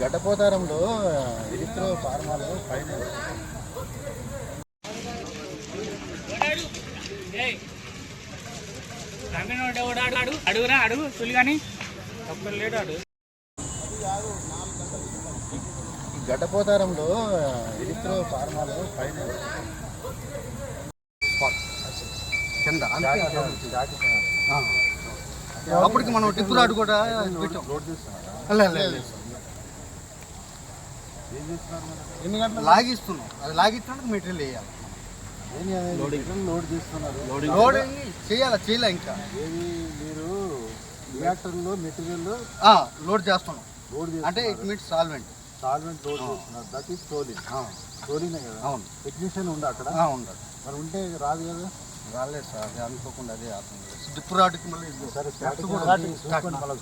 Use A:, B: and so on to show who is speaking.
A: గడ్డపోతారంలో erythro ఫార్మాలో పైన
B: అడుగురా అడుగు తులి కానీ ఒక్కరు లేడు అడుగు.
A: గడ్డపోతారంలో ఎరిత్రో ఫార్మాలో పైన కింద అప్పటికి మనం టిప్పు రాడు కూడా పెట్టాం. ఎన్ని గంటలు లాగిస్తున్నాం, అది లాగిస్తున్నాడు మెటీరియల్ వేయాలి. లోడ్ చేస్తున్నారు, లోడ్ చేయాలి ఇంకా ఏది మీరు రియాక్టర్లో మెటీరియల్ లోడ్ చేస్తున్నాం. లోడ్ అంటే ఇట్ మీన్స్ సాల్వెంట్ లోడ్ చేస్తున్నారు. That is trolling. ట్రోలింగే కదా. అవును, టెక్నీషియన్ ఉండే అక్కడ ఉండదు. మరి ఉంటే రాదు కదా. రాలేదు సార్, అది అనుకోకుండా అదే అవుతుంది. డిప్పు రాటుకి మళ్ళీ సరే